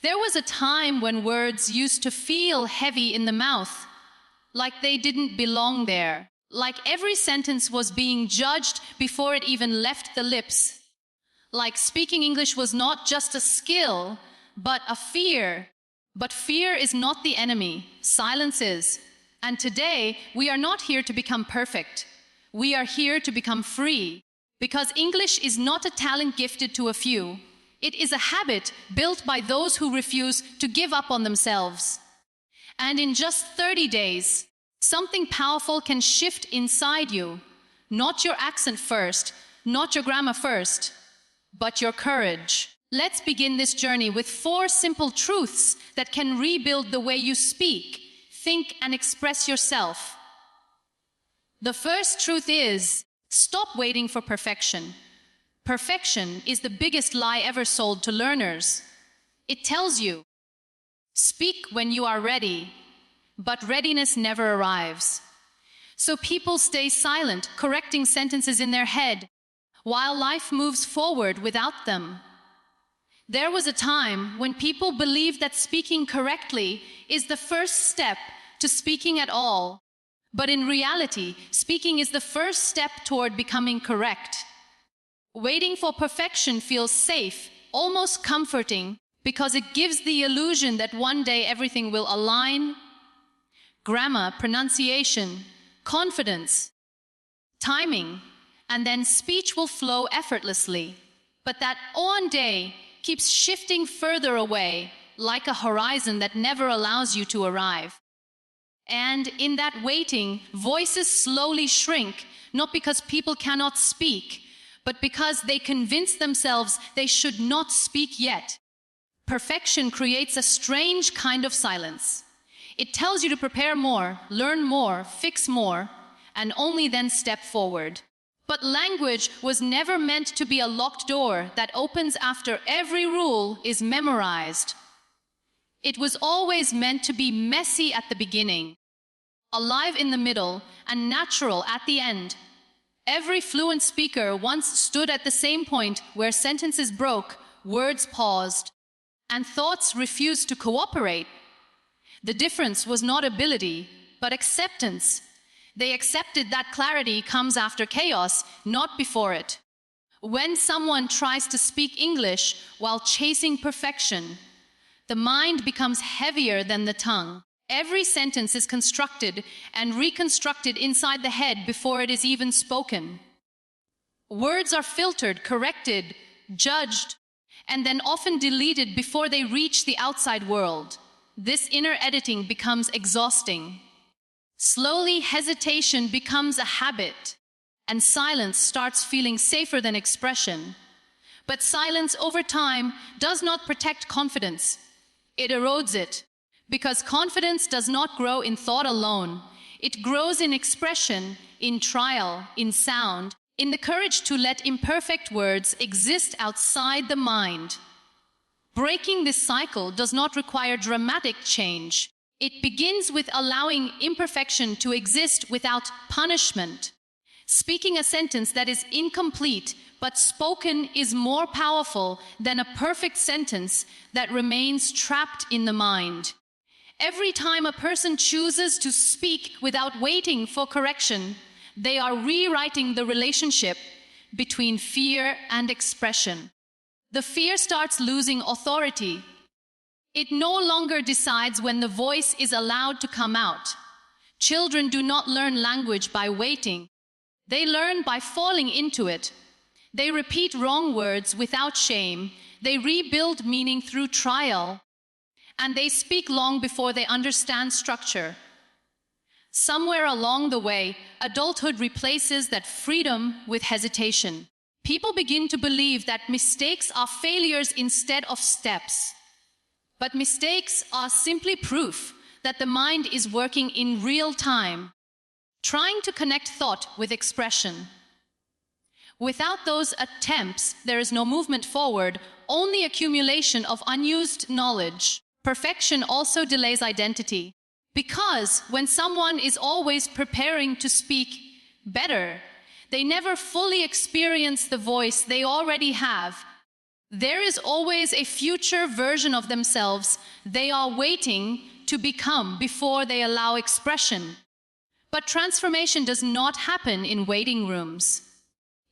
There was a time when words used to feel heavy in the mouth, like they didn't belong there, like every sentence was being judged before it even left the lips, like speaking English was not just a skill, but a fear. But fear is not the enemy, silence is. And today, we are not here to become perfect. We are here to become free, because English is not a talent gifted to a few. It is a habit built by those who refuse to give up on themselves. And in just 30 days, something powerful can shift inside you. Not your accent first, not your grammar first, but your courage. Let's begin this journey with 4 simple truths that can rebuild the way you speak, think, and express yourself. The first truth is, stop waiting for perfection. Perfection is the biggest lie ever sold to learners. It tells you, speak when you are ready, but readiness never arrives. So people stay silent, correcting sentences in their head, while life moves forward without them. There was a time when people believed that speaking correctly is the first step to speaking at all. But in reality, speaking is the first step toward becoming correct. Waiting for perfection feels safe, almost comforting, because it gives the illusion that one day everything will align. Grammar, pronunciation, confidence, timing, and then speech will flow effortlessly. But that one day keeps shifting further away, like a horizon that never allows you to arrive. And in that waiting, voices slowly shrink, not because people cannot speak, but because they convince themselves they should not speak yet. Perfection creates a strange kind of silence. It tells you to prepare more, learn more, fix more, and only then step forward. But language was never meant to be a locked door that opens after every rule is memorized. It was always meant to be messy at the beginning, alive in the middle, and natural at the end. Every fluent speaker once stood at the same point where sentences broke, words paused, and thoughts refused to cooperate. The difference was not ability, but acceptance. They accepted that clarity comes after chaos, not before it. When someone tries to speak English while chasing perfection, the mind becomes heavier than the tongue. Every sentence is constructed and reconstructed inside the head before it is even spoken. Words are filtered, corrected, judged, and then often deleted before they reach the outside world. This inner editing becomes exhausting. Slowly, hesitation becomes a habit, and silence starts feeling safer than expression. But silence over time does not protect confidence. It erodes it, because confidence does not grow in thought alone. It grows in expression, in trial, in sound, in the courage to let imperfect words exist outside the mind. Breaking this cycle does not require dramatic change. It begins with allowing imperfection to exist without punishment. Speaking a sentence that is incomplete but spoken is more powerful than a perfect sentence that remains trapped in the mind. Every time a person chooses to speak without waiting for correction, they are rewriting the relationship between fear and expression. The fear starts losing authority. It no longer decides when the voice is allowed to come out. Children do not learn language by waiting. They learn by falling into it. They repeat wrong words without shame. They rebuild meaning through trial. And they speak long before they understand structure. Somewhere along the way, adulthood replaces that freedom with hesitation. People begin to believe that mistakes are failures instead of steps. But mistakes are simply proof that the mind is working in real time, trying to connect thought with expression. Without those attempts, there is no movement forward, only accumulation of unused knowledge. Perfection also delays identity, because when someone is always preparing to speak better, they never fully experience the voice they already have. There is always a future version of themselves they are waiting to become before they allow expression. But transformation does not happen in waiting rooms.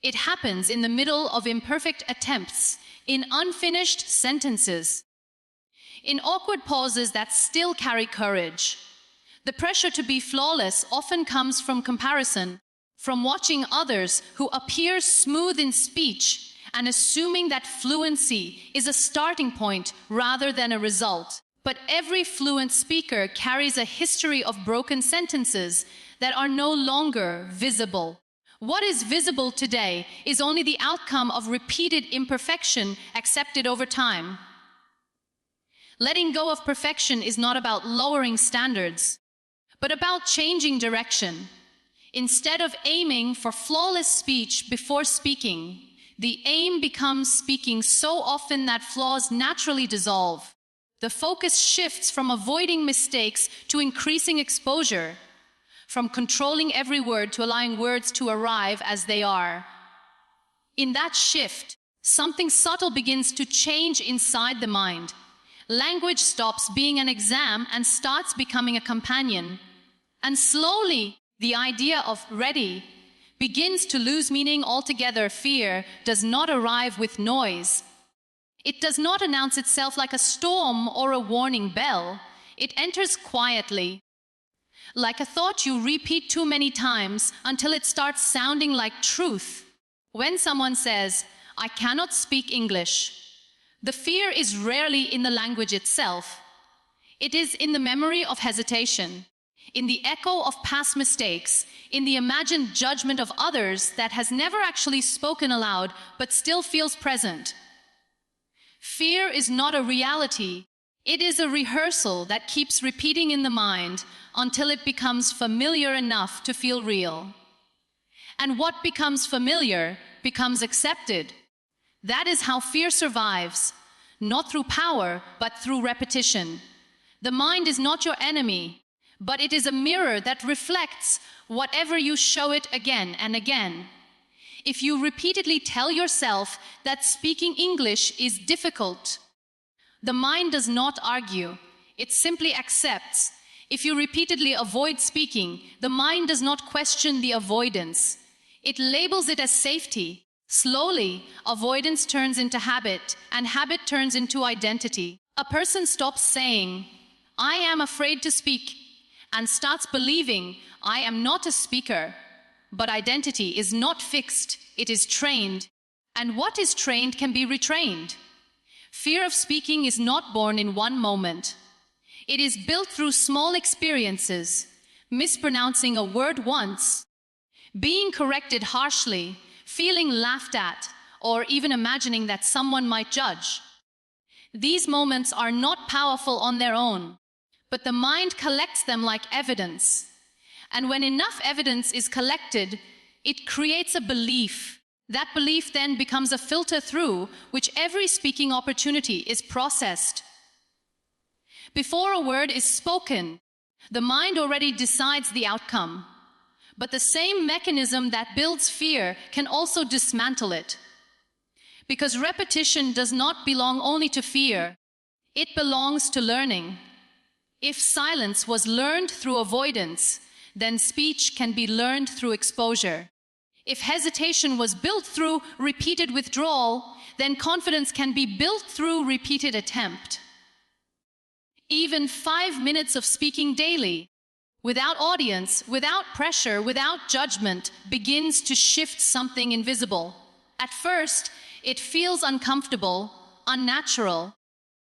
It happens in the middle of imperfect attempts, in unfinished sentences, in awkward pauses that still carry courage. The pressure to be flawless often comes from comparison, from watching others who appear smooth in speech and assuming that fluency is a starting point rather than a result. But every fluent speaker carries a history of broken sentences that are no longer visible. What is visible today is only the outcome of repeated imperfection accepted over time. Letting go of perfection is not about lowering standards, but about changing direction. Instead of aiming for flawless speech before speaking, the aim becomes speaking so often that flaws naturally dissolve. The focus shifts from avoiding mistakes to increasing exposure, from controlling every word to allowing words to arrive as they are. In that shift, something subtle begins to change inside the mind. Language stops being an exam and starts becoming a companion. And slowly, the idea of ready begins to lose meaning altogether. Fear does not arrive with noise. It does not announce itself like a storm or a warning bell. It enters quietly, like a thought you repeat too many times until it starts sounding like truth. When someone says, "I cannot speak English," the fear is rarely in the language itself. It is in the memory of hesitation, in the echo of past mistakes, in the imagined judgment of others that has never actually spoken aloud but still feels present. Fear is not a reality. It is a rehearsal that keeps repeating in the mind until it becomes familiar enough to feel real. And what becomes familiar becomes accepted. That is how fear survives, not through power, but through repetition. The mind is not your enemy, but it is a mirror that reflects whatever you show it again and again. If you repeatedly tell yourself that speaking English is difficult, the mind does not argue, it simply accepts. If you repeatedly avoid speaking, the mind does not question the avoidance. It labels it as safety. Slowly, avoidance turns into habit, and habit turns into identity. A person stops saying, "I am afraid to speak," and starts believing, "I am not a speaker." But identity is not fixed, it is trained. And what is trained can be retrained. Fear of speaking is not born in one moment. It is built through small experiences, mispronouncing a word once, being corrected harshly, feeling laughed at, or even imagining that someone might judge. These moments are not powerful on their own, but the mind collects them like evidence. And when enough evidence is collected, it creates a belief. That belief then becomes a filter through which every speaking opportunity is processed. Before a word is spoken, the mind already decides the outcome. But the same mechanism that builds fear can also dismantle it. Because repetition does not belong only to fear, it belongs to learning. If silence was learned through avoidance, then speech can be learned through exposure. If hesitation was built through repeated withdrawal, then confidence can be built through repeated attempt. Even 5 minutes of speaking daily, without audience, without pressure, without judgment, begins to shift something invisible. At first, it feels uncomfortable, unnatural,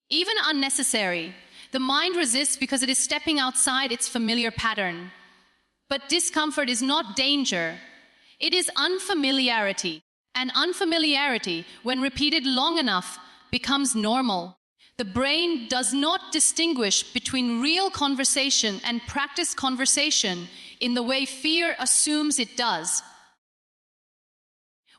even unnecessary. The mind resists because it is stepping outside its familiar pattern. But discomfort is not danger. It is unfamiliarity. And unfamiliarity, when repeated long enough, becomes normal. The brain does not distinguish between real conversation and practiced conversation in the way fear assumes it does.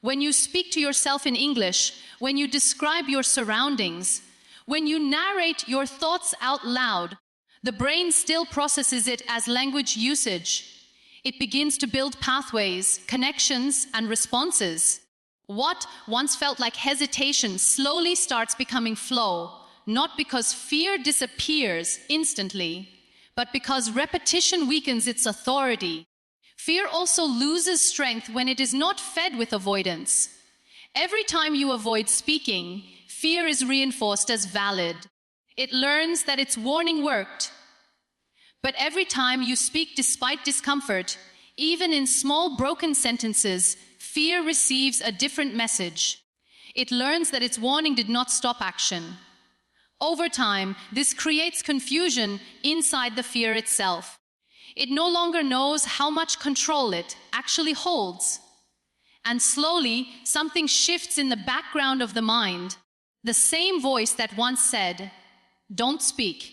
When you speak to yourself in English, when you describe your surroundings, when you narrate your thoughts out loud, the brain still processes it as language usage. It begins to build pathways, connections, and responses. What once felt like hesitation slowly starts becoming flow, not because fear disappears instantly, but because repetition weakens its authority. Fear also loses strength when it is not fed with avoidance. Every time you avoid speaking, fear is reinforced as valid. It learns that its warning worked. But every time you speak despite discomfort, even in small broken sentences, fear receives a different message. It learns that its warning did not stop action. Over time, this creates confusion inside the fear itself. It no longer knows how much control it actually holds. And slowly, something shifts in the background of the mind. The same voice that once said, "Don't speak,"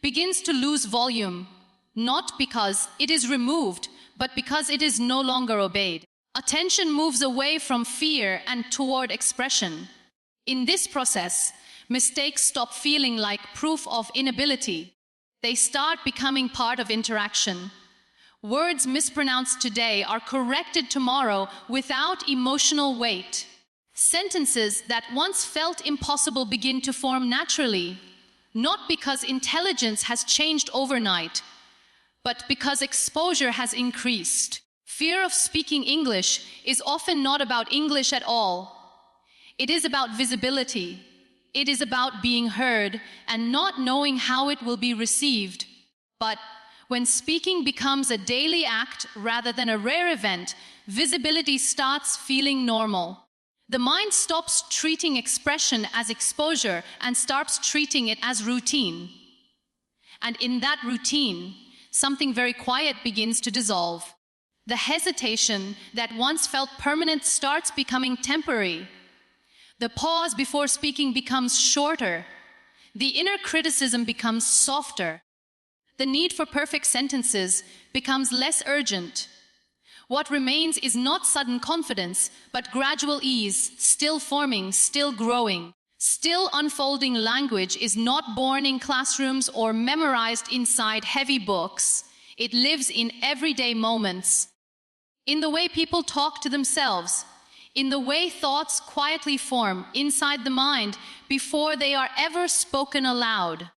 begins to lose volume, not because it is removed, but because it is no longer obeyed. Attention moves away from fear and toward expression. In this process, mistakes stop feeling like proof of inability. They start becoming part of interaction. Words mispronounced today are corrected tomorrow without emotional weight. Sentences that once felt impossible begin to form naturally, not because intelligence has changed overnight, but because exposure has increased. Fear of speaking English is often not about English at all. It is about visibility. It is about being heard and not knowing how it will be received. But when speaking becomes a daily act rather than a rare event, visibility starts feeling normal. The mind stops treating expression as exposure and starts treating it as routine. And in that routine, something very quiet begins to dissolve. The hesitation that once felt permanent starts becoming temporary. The pause before speaking becomes shorter. The inner criticism becomes softer. The need for perfect sentences becomes less urgent. What remains is not sudden confidence, but gradual ease, still forming, still growing. Still unfolding language is not born in classrooms or memorized inside heavy books. It lives in everyday moments. In the way people talk to themselves, in the way thoughts quietly form inside the mind before they are ever spoken aloud.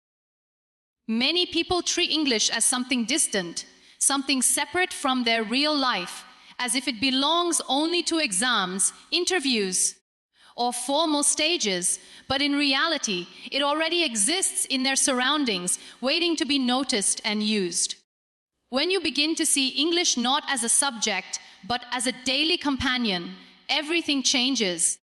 Many people treat English as something distant, something separate from their real life, as if it belongs only to exams, interviews, or formal stages, but in reality, it already exists in their surroundings, waiting to be noticed and used. When you begin to see English not as a subject, but as a daily companion, everything changes,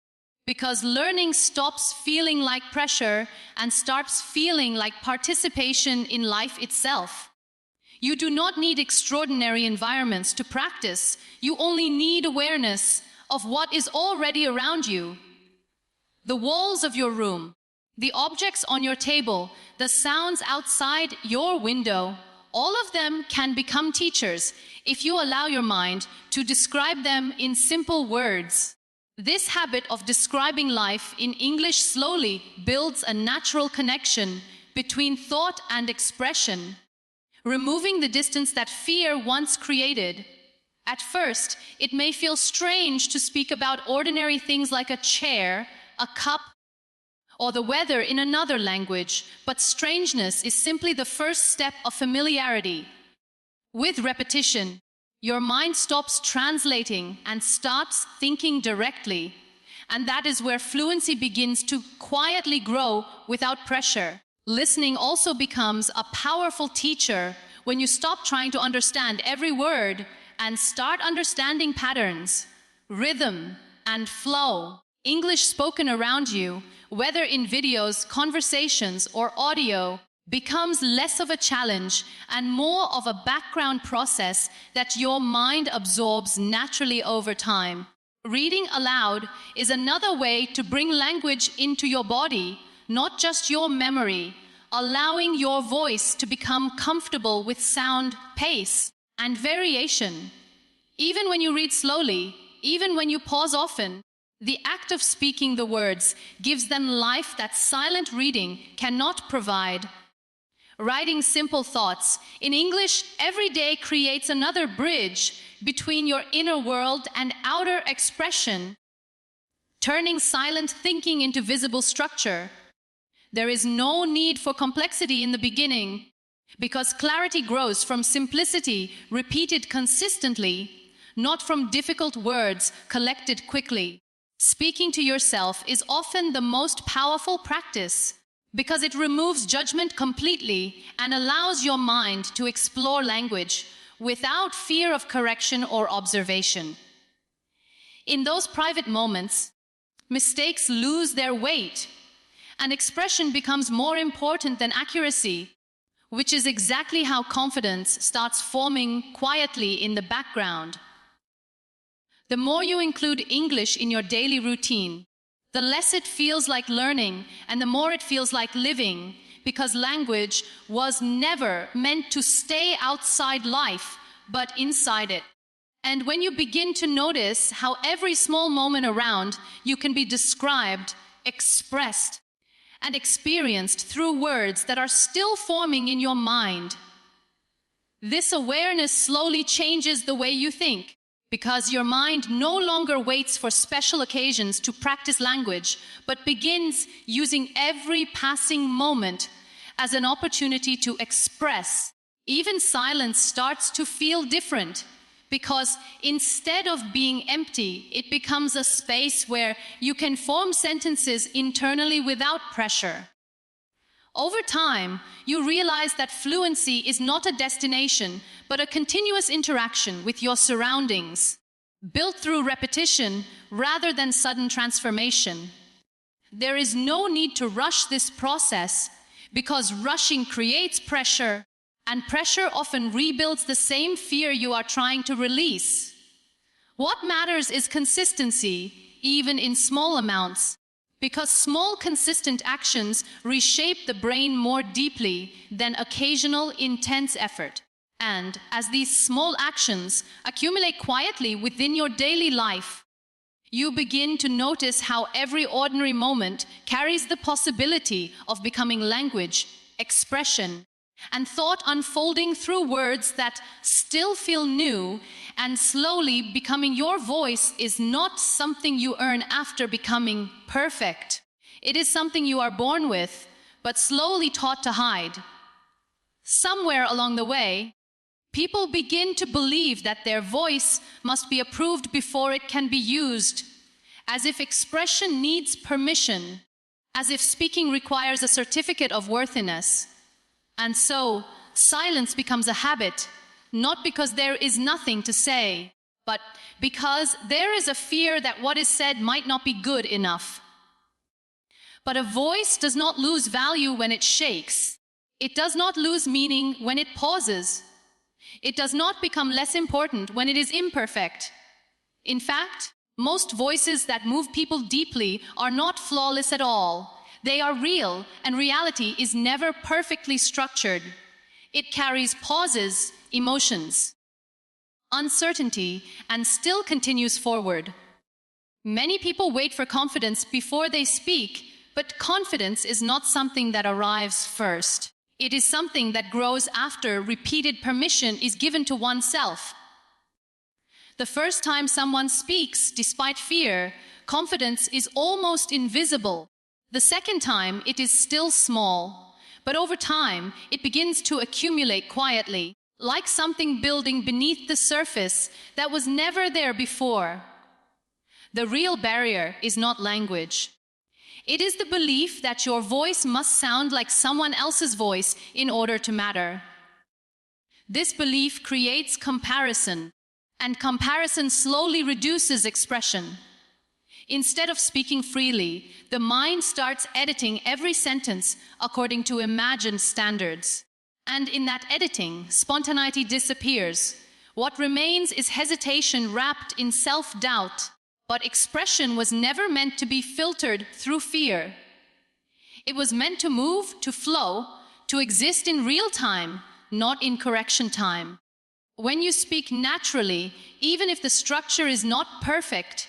because learning stops feeling like pressure and starts feeling like participation in life itself. You do not need extraordinary environments to practice. You only need awareness of what is already around you. The walls of your room, the objects on your table, the sounds outside your window, all of them can become teachers if you allow your mind to describe them in simple words. This habit of describing life in English slowly builds a natural connection between thought and expression, removing the distance that fear once created. At first, it may feel strange to speak about ordinary things like a chair, a cup, or the weather in another language, but strangeness is simply the first step of familiarity. With repetition, your mind stops translating and starts thinking directly, and that is where fluency begins to quietly grow without pressure. Listening also becomes a powerful teacher when you stop trying to understand every word and start understanding patterns, rhythm, and flow. English spoken around you, whether in videos, conversations, or audio, becomes less of a challenge and more of a background process that your mind absorbs naturally over time. Reading aloud is another way to bring language into your body, not just your memory, allowing your voice to become comfortable with sound, pace, and variation. Even when you read slowly, even when you pause often, the act of speaking the words gives them life that silent reading cannot provide. Writing simple thoughts in English every day creates another bridge between your inner world and outer expression. turning silent thinking into visible structure. There is no need for complexity in the beginning, because clarity grows from simplicity repeated consistently, not from difficult words collected quickly. Speaking to yourself is often the most powerful practice, because it removes judgment completely and allows your mind to explore language without fear of correction or observation. In those private moments, mistakes lose their weight, and expression becomes more important than accuracy, which is exactly how confidence starts forming quietly in the background. The more you include English in your daily routine, the less it feels like learning and the more it feels like living, because language was never meant to stay outside life, but inside it. And when you begin to notice how every small moment around you can be described, expressed, and experienced through words that are still forming in your mind, this awareness slowly changes the way you think, because your mind no longer waits for special occasions to practice language, but begins using every passing moment as an opportunity to express. Even silence starts to feel different, because instead of being empty, it becomes a space where you can form sentences internally without pressure. Over time, you realize that fluency is not a destination, but a continuous interaction with your surroundings, built through repetition rather than sudden transformation. There is no need to rush this process, because rushing creates pressure, and pressure often rebuilds the same fear you are trying to release. What matters is consistency, even in small amounts, because small, consistent actions reshape the brain more deeply than occasional, intense effort. And as these small actions accumulate quietly within your daily life, you begin to notice how every ordinary moment carries the possibility of becoming language, expression, and thought unfolding through words that still feel new, and slowly becoming your voice is not something you earn after becoming perfect. It is something you are born with, but slowly taught to hide. Somewhere along the way, people begin to believe that their voice must be approved before it can be used, as if expression needs permission, as if speaking requires a certificate of worthiness. And so, silence becomes a habit, not because there is nothing to say, but because there is a fear that what is said might not be good enough. But a voice does not lose value when it shakes. It does not lose meaning when it pauses. It does not become less important when it is imperfect. In fact, most voices that move people deeply are not flawless at all. They are real, and reality is never perfectly structured. It carries pauses, emotions, uncertainty, and still continues forward. Many people wait for confidence before they speak, but confidence is not something that arrives first. It is something that grows after repeated permission is given to oneself. The first time someone speaks despite fear, confidence is almost invisible. The second time, it is still small, but over time, it begins to accumulate quietly, like something building beneath the surface that was never there before. The real barrier is not language. It is the belief that your voice must sound like someone else's voice in order to matter. This belief creates comparison, and comparison slowly reduces expression. Instead of speaking freely, the mind starts editing every sentence according to imagined standards. And in that editing, spontaneity disappears. What remains is hesitation wrapped in self-doubt. But expression was never meant to be filtered through fear. It was meant to move, to flow, to exist in real time, not in correction time. When you speak naturally, even if the structure is not perfect,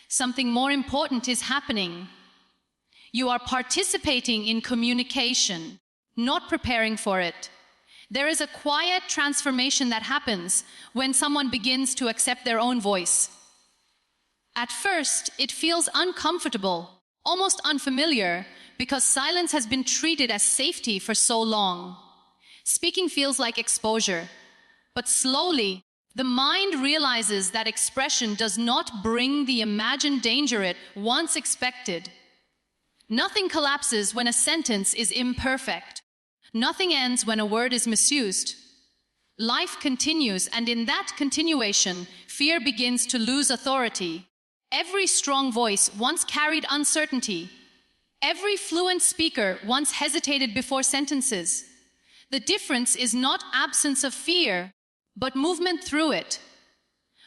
something more important is happening. You are participating in communication, not preparing for it. There is a quiet transformation that happens when someone begins to accept their own voice. At first, it feels uncomfortable, almost unfamiliar, because silence has been treated as safety for so long. Speaking feels like exposure, but slowly, the mind realizes that expression does not bring the imagined danger it once expected. Nothing collapses when a sentence is imperfect. Nothing ends when a word is misused. Life continues, and in that continuation, fear begins to lose authority. Every strong voice once carried uncertainty. Every fluent speaker once hesitated before sentences. The difference is not absence of fear, but movement through it.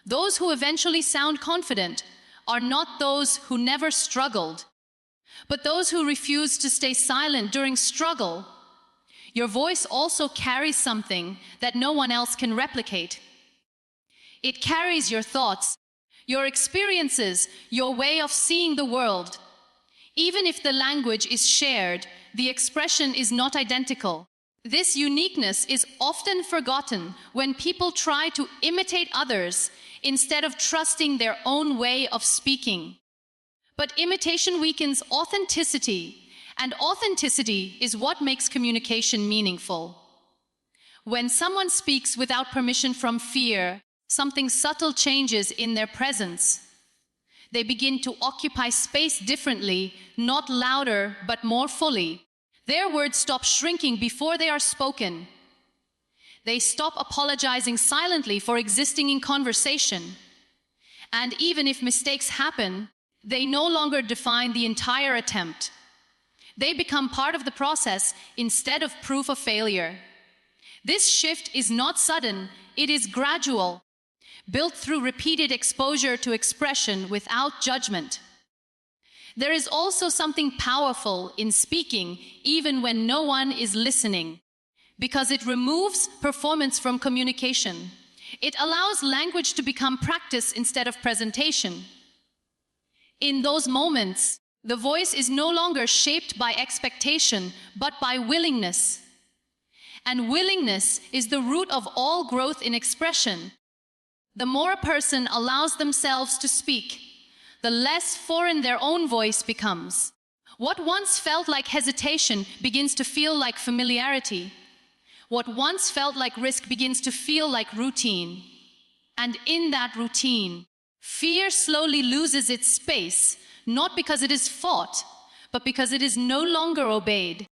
Those who eventually sound confident are not those who never struggled, but those who refuse to stay silent during struggle. Your voice also carries something that no one else can replicate. It carries your thoughts, your experiences, your way of seeing the world. Even if the language is shared, the expression is not identical. This uniqueness is often forgotten when people try to imitate others instead of trusting their own way of speaking. But imitation weakens authenticity, and authenticity is what makes communication meaningful. When someone speaks without permission from fear, something subtle changes in their presence. They begin to occupy space differently, not louder, but more fully. Their words stop shrinking before they are spoken. They stop apologizing silently for existing in conversation. And even if mistakes happen, they no longer define the entire attempt. They become part of the process instead of proof of failure. This shift is not sudden, it is gradual, built through repeated exposure to expression without judgment. There is also something powerful in speaking even when no one is listening, because it removes performance from communication. It allows language to become practice instead of presentation. In those moments, the voice is no longer shaped by expectation, but by willingness. And willingness is the root of all growth in expression. The more a person allows themselves to speak, the less foreign their own voice becomes. What once felt like hesitation begins to feel like familiarity. What once felt like risk begins to feel like routine. And in that routine, fear slowly loses its space, not because it is fought, but because it is no longer obeyed.